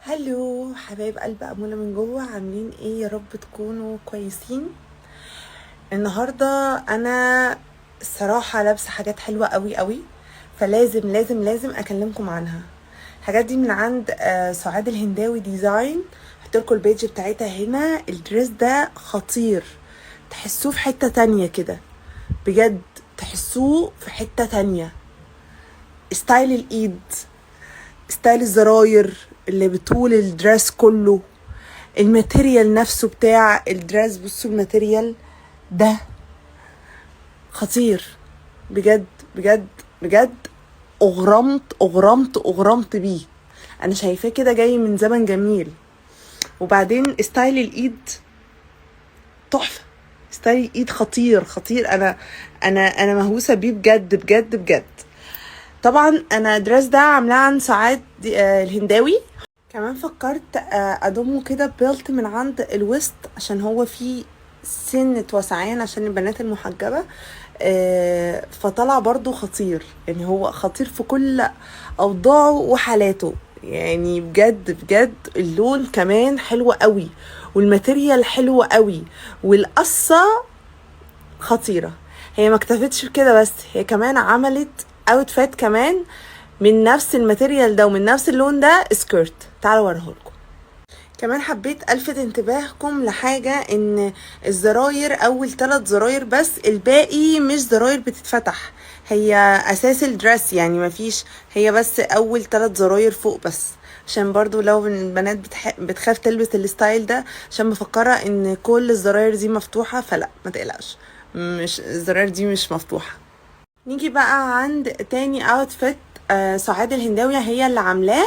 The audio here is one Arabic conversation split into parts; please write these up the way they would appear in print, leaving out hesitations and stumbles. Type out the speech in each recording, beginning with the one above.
هلو حبايب قلب أمونة من جوه، عاملين ايه؟ يا رب تكونوا كويسين. النهارده انا الصراحه لابسه حاجات حلوه قوي قوي، فلازم لازم لازم اكلمكم عنها. الحاجات دي من عند سعاد الهنداوي ديزاين. هحطلكوا البيج بتاعتها هنا. الدريس ده خطير، تحسوه في حته تانية كده، بجد تحسوه في حته تانية. ستايل الايد، ستايل الزراير اللي بطول الدريس كله، الماتيريال نفسه بتاع الدريس. بصوا الماتيريال ده خطير، بجد بجد بجد. اغرمت بيه. انا شايفاه كده جاي من زمن جميل. وبعدين ستايل الايد تحفه، ستايل الايد خطير خطير. انا مهووسه بيه بجد بجد بجد. طبعا انا الدريس ده عاملاه عن سعاد الهنداوي. كمان فكرت اضمه كده بيلت من عند الوسط، عشان هو فيه سنة وسعان عشان البنات المحجبة. فطلع برضو خطير، يعني هو خطير في كل اوضاعه وحالاته. يعني بجد بجد اللون كمان حلو قوي، والماتيريال حلو قوي، والقصة خطيرة. هي ما اكتفتش بكده بس، هي كمان عملت اوتفيت كمان من نفس الماتيريال ده ومن نفس اللون ده، سكيرت. تعالوا اوريهولكم. كمان حبيت الفت انتباهكم لحاجة، ان الزراير اول 3 زراير بس، الباقي مش زراير بتتفتح. هي اساس الدرس، يعني مفيش، هي بس اول 3 زراير فوق بس. عشان برضو لو البنات بتخاف تلبس الستايل ده، عشان مفكرة ان كل الزراير دي مفتوحة، فلا ما تقلقش، مش الزراير دي مش مفتوحة. نيجي بقى عند تاني اوتفيت. سعاد الهنداوية هي اللي عاملاه.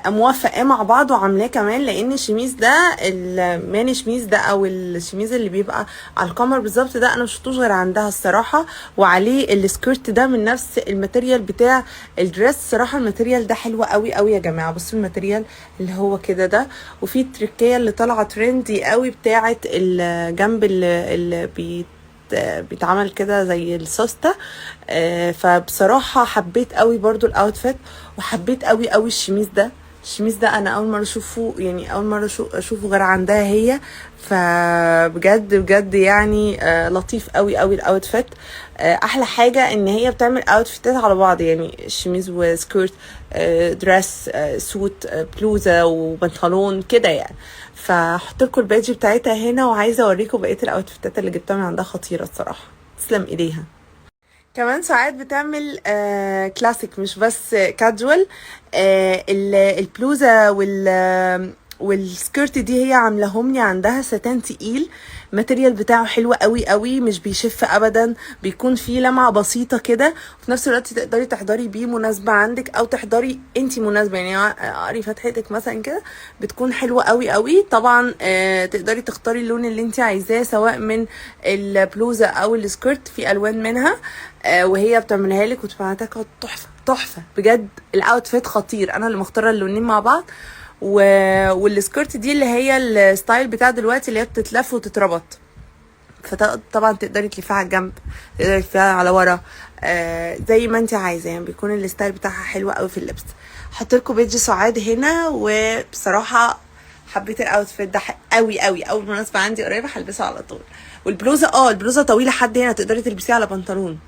موافقاه مع بعض وعاملاه كمان، لان الشميز ده الماني شميز ده، او الشميز اللي بيبقى على القمر بالظبط ده، انا مشفتوش غير عندها الصراحه. وعليه السكيرت ده من نفس الماتيريال بتاع الدريس. الصراحه الماتيريال ده حلو قوي قوي يا جماعه. بصوا الماتيريال اللي هو كده ده، وفي التركيه اللي طالعه ترندي قوي بتاعه الجنب اللي بيتعمل كده زي السوسته. فبصراحه حبيت قوي برضو الاوتفيت، وحبيت قوي قوي الشميز ده. الشميز ده انا اول مره اشوفه، يعني اول مره اشوفه غير عندها هي. فبجد بجد يعني لطيف قوي قوي الاوتفيت. احلى حاجه ان هي بتعمل اوتفيتات على بعض، يعني شميز وسكيرت، دريس، سوت، بلوزه وبنطلون كده يعني. فهحط لكم البيج بتاعتها هنا، وعايزه اوريكم بقيه الاوتفيتات اللي جبتها من عندها، خطيره الصراحه. تسلم ايديها. كمان ساعات بتعمل كلاسيك، مش بس كاجوال. البلوزه والسكيرت دي هي عاملاهم لي عندها ستان تقيل. الماتيريال بتاعه حلو قوي قوي، مش بيشف ابدا، بيكون فيه لمعه بسيطه كده. وفي نفس الوقت تقدري تحضري بيه مناسبه عندك، او تحضري انتي مناسبه، يعني قري فتحتك مثلا كده، بتكون حلوه قوي قوي. طبعا تقدري تختاري اللون اللي انتي عايزاه، سواء من البلوزه او السكيرت، في الوان منها. وهي بتعملها لك وتبعتها لك تحفه تحفه بجد. الاوتفيت خطير، انا اللي مختاره اللونين مع بعض. والسكيرت دي اللي هي الستايل بتاع دلوقتي، اللي هي بتتلف وتتربط. فطبعا تقدري تلفيها على الجنب، تقدري تلفيها على ورا، زي ما انت عايزه. يعني بيكون الستايل بتاعها حلو قوي في اللبس. هحط لكم بيج سعاد هنا. وبصراحه حبيت الاوتفيت ده قوي قوي. اول مناسبه عندي قريبه هلبسه على طول. والبلوزه البلوزه طويله حد هنا، تقدري تلبسيها على بنطلون.